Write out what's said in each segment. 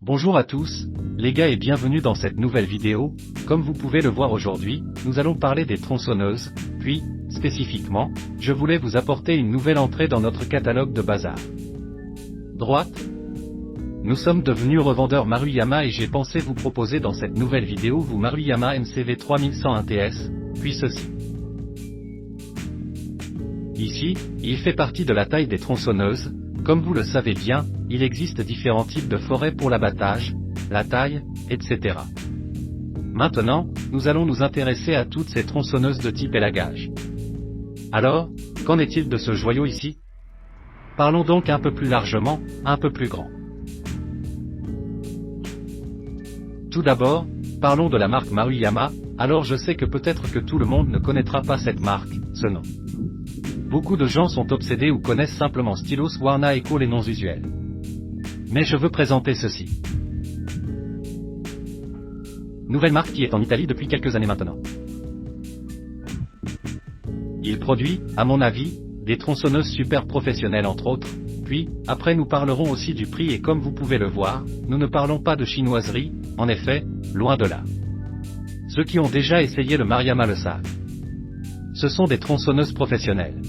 Bonjour à tous, les gars et bienvenue dans cette nouvelle vidéo. Comme vous pouvez le voir aujourd'hui, nous allons parler des tronçonneuses, puis, spécifiquement, je voulais vous apporter une nouvelle entrée dans notre catalogue de bazar. Droite. Nous sommes devenus revendeurs Maruyama et j'ai pensé vous proposer dans cette nouvelle vidéo vous Maruyama MCV 3101 TS, puis ceci. Ici, il fait partie de la taille des tronçonneuses. Comme vous le savez bien, il existe différents types de forêts pour l'abattage, la taille, etc. Maintenant, nous allons nous intéresser à toutes ces tronçonneuses de type élagage. Alors, qu'en est-il de ce joyau ici? Parlons donc un peu plus largement, un peu plus grand. Tout d'abord, parlons de la marque Maruyama. Alors je sais que peut-être que tout le monde ne connaîtra pas cette marque, ce nom. Beaucoup de gens sont obsédés ou connaissent simplement Stylos Warna Eco les noms usuels. Mais je veux présenter ceci. Nouvelle marque qui est en Italie depuis quelques années maintenant. Il produit, à mon avis, des tronçonneuses super professionnelles entre autres, puis, après nous parlerons aussi du prix et comme vous pouvez le voir, nous ne parlons pas de chinoiserie, en effet, loin de là. Ceux qui ont déjà essayé le Maruyama le savent. Ce sont des tronçonneuses professionnelles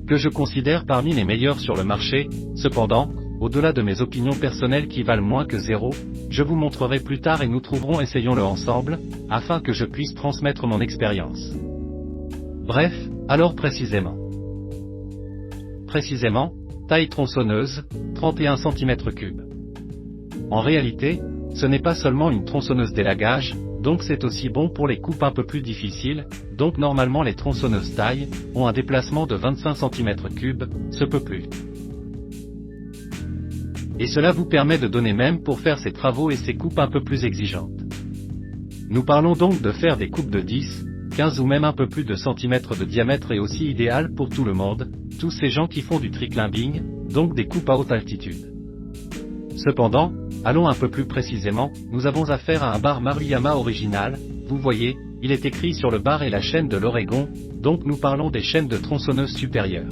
que je considère parmi les meilleures sur le marché. Cependant, au-delà de mes opinions personnelles qui valent moins que zéro, je vous montrerai plus tard et nous trouverons essayons-le ensemble, afin que je puisse transmettre mon expérience. Bref, alors précisément, taille tronçonneuse, 31 cm3. En réalité, ce n'est pas seulement une tronçonneuse d'élagage, donc c'est aussi bon pour les coupes un peu plus difficiles, donc normalement les tronçonneuses taille ont un déplacement de 25 cm3, ce peu plus. Et cela vous permet de donner même pour faire ces travaux et ces coupes un peu plus exigeantes. Nous parlons donc de faire des coupes de 10, 15 ou même un peu plus de centimètres de diamètre et aussi idéal pour tout le monde, tous ces gens qui font du tree-climbing, donc des coupes à haute altitude. Cependant, allons un peu plus précisément, nous avons affaire à un bar Maruyama original, vous voyez, il est écrit sur le bar et la chaîne de l'Oregon, donc nous parlons des chaînes de tronçonneuses supérieures.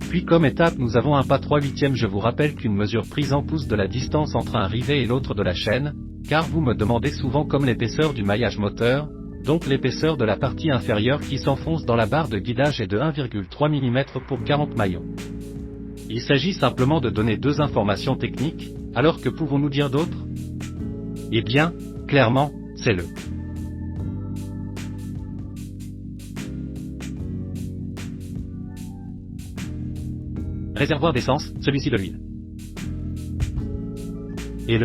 Puis comme étape nous avons un pas 3/8. Je vous rappelle qu'une mesure prise en pouces de la distance entre un rivet et l'autre de la chaîne, car vous me demandez souvent comme l'épaisseur du maillage moteur, donc l'épaisseur de la partie inférieure qui s'enfonce dans la barre de guidage est de 1,3 mm pour 40 maillons. Il s'agit simplement de donner deux informations techniques, alors que pouvons-nous dire d'autres? Eh bien, clairement, c'est le réservoir d'essence, celui-ci de l'huile. Et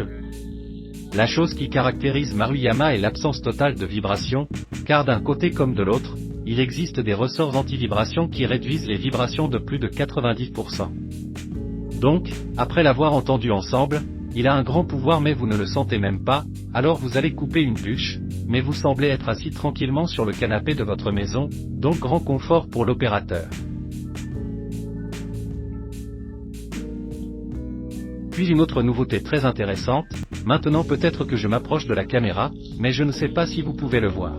la chose qui caractérise Maruyama est l'absence totale de vibration, car d'un côté comme de l'autre, il existe des ressorts anti-vibration qui réduisent les vibrations de plus de 90%. Donc, après l'avoir entendu ensemble, il a un grand pouvoir mais vous ne le sentez même pas, alors vous allez couper une bûche, mais vous semblez être assis tranquillement sur le canapé de votre maison, donc grand confort pour l'opérateur. Puis une autre nouveauté très intéressante, maintenant peut-être que je m'approche de la caméra, mais je ne sais pas si vous pouvez le voir.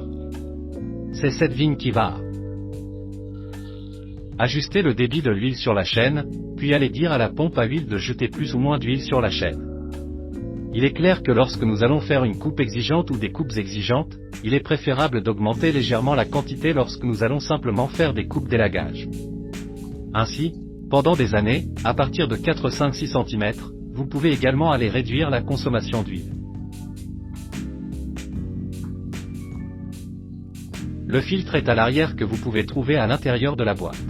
C'est cette vigne qui va ajuster le débit de l'huile sur la chaîne, puis aller dire à la pompe à huile de jeter plus ou moins d'huile sur la chaîne. Il est clair que lorsque nous allons faire une coupe exigeante ou des coupes exigeantes, il est préférable d'augmenter légèrement la quantité lorsque nous allons simplement faire des coupes d'élagage. Ainsi, pendant des années, à partir de 4, 5, 6 cm, vous pouvez également aller réduire la consommation d'huile. Le filtre est à l'arrière que vous pouvez trouver à l'intérieur de la boîte.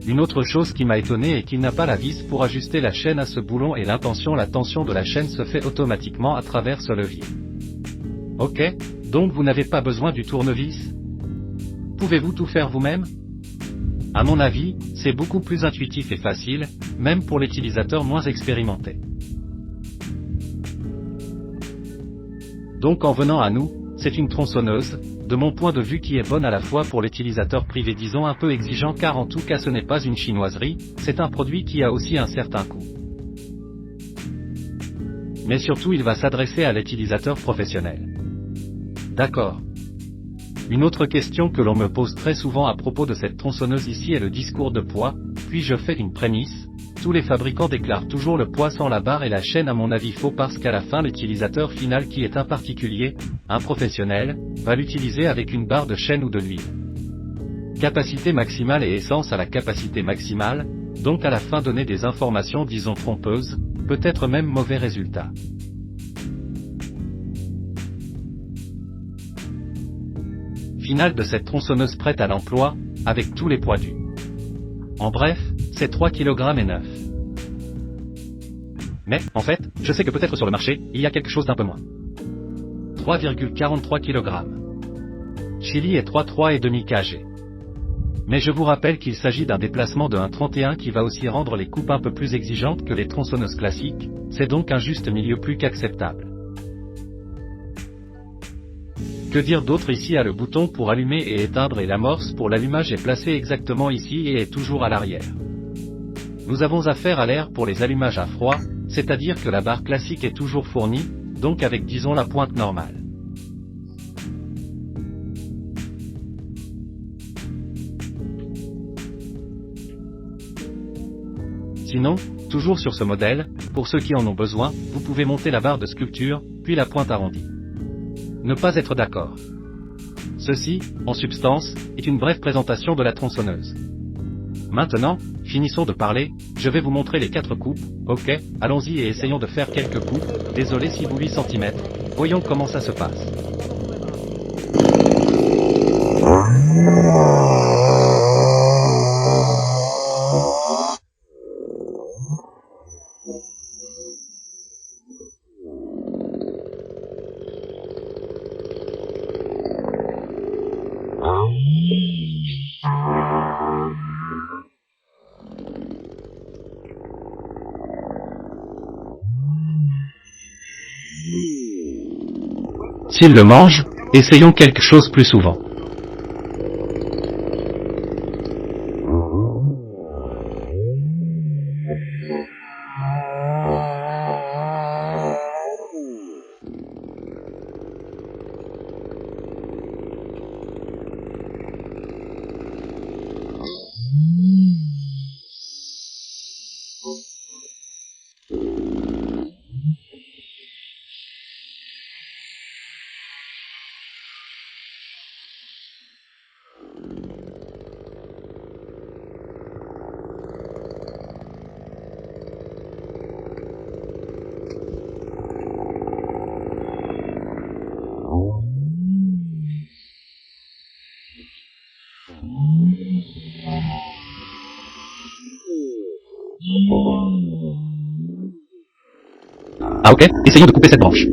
Une autre chose qui m'a étonné est qu'il n'a pas la vis pour ajuster la chaîne à ce boulon et la tension de la chaîne se fait automatiquement à travers ce levier. Ok, donc vous n'avez pas besoin du tournevis? Pouvez-vous tout faire vous-même? À mon avis, c'est beaucoup plus intuitif et facile, même pour l'utilisateur moins expérimenté. Donc en venant à nous, c'est une tronçonneuse, de mon point de vue qui est bonne à la fois pour l'utilisateur privé disons un peu exigeant car en tout cas ce n'est pas une chinoiserie, c'est un produit qui a aussi un certain coût. Mais surtout il va s'adresser à l'utilisateur professionnel. D'accord. Une autre question que l'on me pose très souvent à propos de cette tronçonneuse ici est le discours de poids, puis je fais une prémisse. Tous les fabricants déclarent toujours le poids sans la barre et la chaîne, à mon avis faux, parce qu'à la fin l'utilisateur final, qui est un particulier, un professionnel, va l'utiliser avec une barre de chaîne ou de l'huile. Capacité maximale et essence à la capacité maximale, donc à la fin donner des informations disons trompeuses, peut-être même mauvais résultats. Finale de cette tronçonneuse prête à l'emploi, avec tous les poids dus. En bref, c'est 3 kg et 9. Mais, en fait, je sais que peut-être sur le marché, il y a quelque chose d'un peu moins. 3,43 kg. Chili est 3,3,5 kg. Mais je vous rappelle qu'il s'agit d'un déplacement de 1,31 qui va aussi rendre les coupes un peu plus exigeantes que les tronçonneuses classiques, c'est donc un juste milieu plus qu'acceptable. Que dire d'autre ici? Le bouton pour allumer et éteindre et l'amorce pour l'allumage est placé exactement ici et est toujours à l'arrière. Nous avons affaire à l'air pour les allumages à froid, c'est-à-dire que la barre classique est toujours fournie, donc avec disons la pointe normale. Sinon, toujours sur ce modèle, pour ceux qui en ont besoin, vous pouvez monter la barre de sculpture, puis la pointe arrondie. Ne pas être d'accord. Ceci, en substance, est une brève présentation de la tronçonneuse. Maintenant, finissons de parler, je vais vous montrer les 4 coupes, ok, allons-y et essayons de faire quelques coupes, désolé si vous 8 cm, voyons comment ça se passe. S'il le mange, essayons quelque chose plus souvent. Ah ok, essayons de couper cette branche.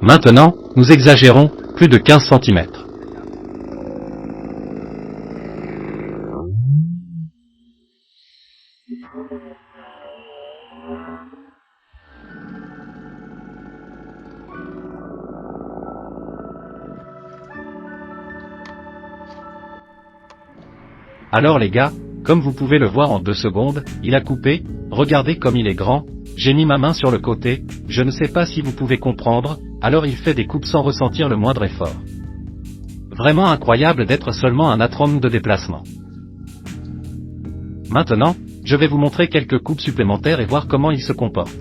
Maintenant, nous exagérons, plus de 15 cm. Alors les gars, comme vous pouvez le voir en 2 secondes, il a coupé, regardez comme il est grand, j'ai mis ma main sur le côté, je ne sais pas si vous pouvez comprendre, alors il fait des coupes sans ressentir le moindre effort. Vraiment incroyable d'être seulement un atome de déplacement. Maintenant, je vais vous montrer quelques coupes supplémentaires et voir comment il se comporte.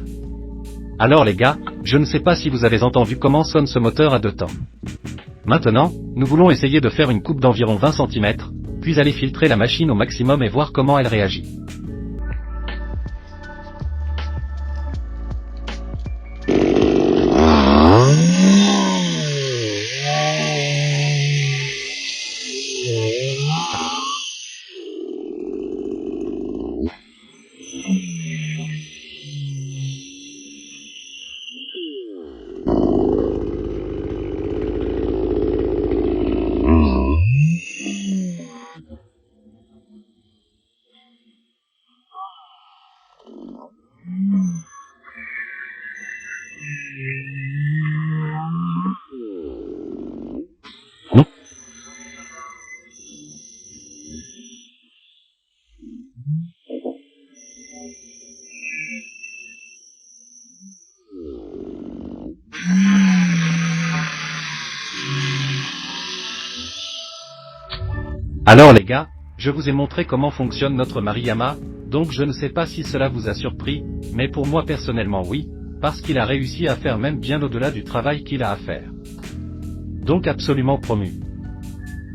Alors les gars, je ne sais pas si vous avez entendu comment sonne ce moteur à 2 temps. Maintenant, nous voulons essayer de faire une coupe d'environ 20 cm, puis aller filtrer la machine au maximum et voir comment elle réagit. Alors les gars, je vous ai montré comment fonctionne notre Maruyama, donc je ne sais pas si cela vous a surpris, mais pour moi personnellement oui, parce qu'il a réussi à faire même bien au-delà du travail qu'il a à faire. Donc absolument promu.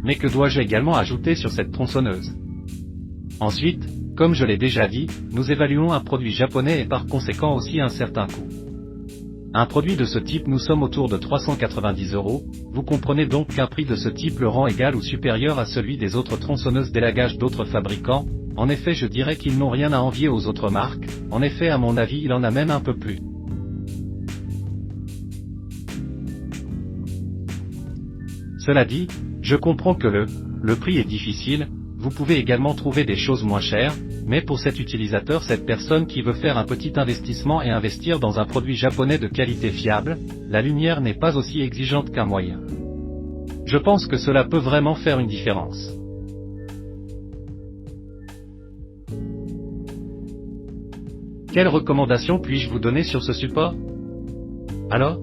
Mais que dois-je également ajouter sur cette tronçonneuse? Ensuite, comme je l'ai déjà dit, nous évaluons un produit japonais et par conséquent aussi un certain coût. Un produit de ce type nous sommes autour de 390 €, vous comprenez donc qu'un prix de ce type le rend égal ou supérieur à celui des autres tronçonneuses d'élagage d'autres fabricants. En effet je dirais qu'ils n'ont rien à envier aux autres marques, en effet à mon avis il en a même un peu plus. Cela dit, je comprends que le prix est difficile, vous pouvez également trouver des choses moins chères, mais pour cet utilisateur, cette personne qui veut faire un petit investissement et investir dans un produit japonais de qualité fiable, la lumière n'est pas aussi exigeante qu'un moyen. Je pense que cela peut vraiment faire une différence. Quelles recommandations puis-je vous donner sur ce support? Alors?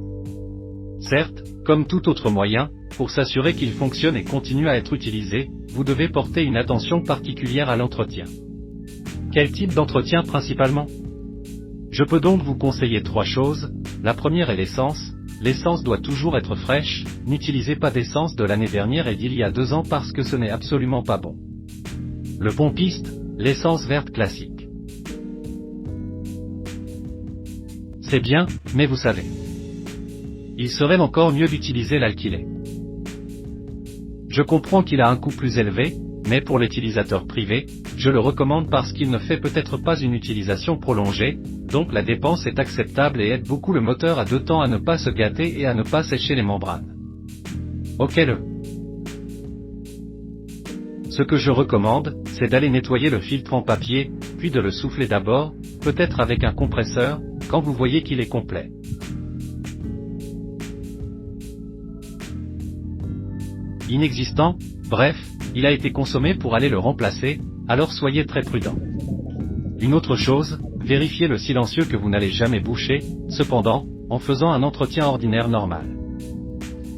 Certes, comme tout autre moyen, pour s'assurer qu'il fonctionne et continue à être utilisé, vous devez porter une attention particulière à l'entretien. Quel type d'entretien principalement? Je peux donc vous conseiller 3 choses. La première est l'essence. L'essence doit toujours être fraîche, n'utilisez pas d'essence de l'année dernière et d'il y a 2 ans parce que ce n'est absolument pas bon. Le pompiste, l'essence verte classique. C'est bien, mais vous savez. Il serait encore mieux d'utiliser l'alkylé. Je comprends qu'il a un coût plus élevé, mais pour l'utilisateur privé, je le recommande parce qu'il ne fait peut-être pas une utilisation prolongée, donc la dépense est acceptable et aide beaucoup le moteur à 2 temps à ne pas se gâter et à ne pas sécher les membranes. Ok. Ce que je recommande, c'est d'aller nettoyer le filtre en papier, puis de le souffler d'abord, peut-être avec un compresseur, quand vous voyez qu'il est complet. Inexistant, bref, il a été consommé pour aller le remplacer, alors soyez très prudent. Une autre chose, vérifiez le silencieux que vous n'allez jamais boucher, cependant, en faisant un entretien ordinaire normal.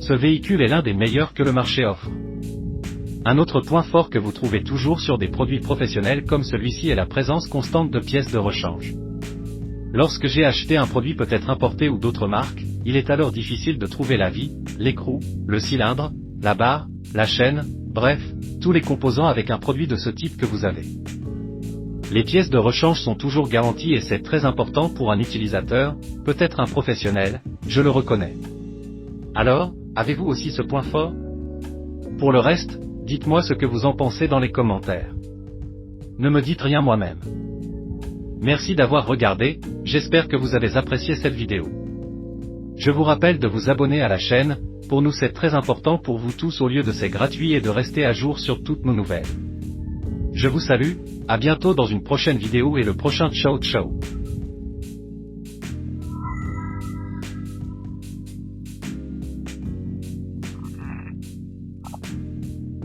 Ce véhicule est l'un des meilleurs que le marché offre. Un autre point fort que vous trouvez toujours sur des produits professionnels comme celui-ci est la présence constante de pièces de rechange. Lorsque j'ai acheté un produit peut-être importé ou d'autres marques, il est alors difficile de trouver la vie, l'écrou, le cylindre, la barre, la chaîne, bref, tous les composants avec un produit de ce type que vous avez. Les pièces de rechange sont toujours garanties et c'est très important pour un utilisateur, peut-être un professionnel, je le reconnais. Alors, avez-vous aussi ce point fort? Pour le reste, dites-moi ce que vous en pensez dans les commentaires. Ne me dites rien moi-même. Merci d'avoir regardé, j'espère que vous avez apprécié cette vidéo. Je vous rappelle de vous abonner à la chaîne, pour nous c'est très important pour vous tous au lieu de c'est gratuit et de rester à jour sur toutes nos nouvelles. Je vous salue, à bientôt dans une prochaine vidéo et le prochain Ciao Ciao.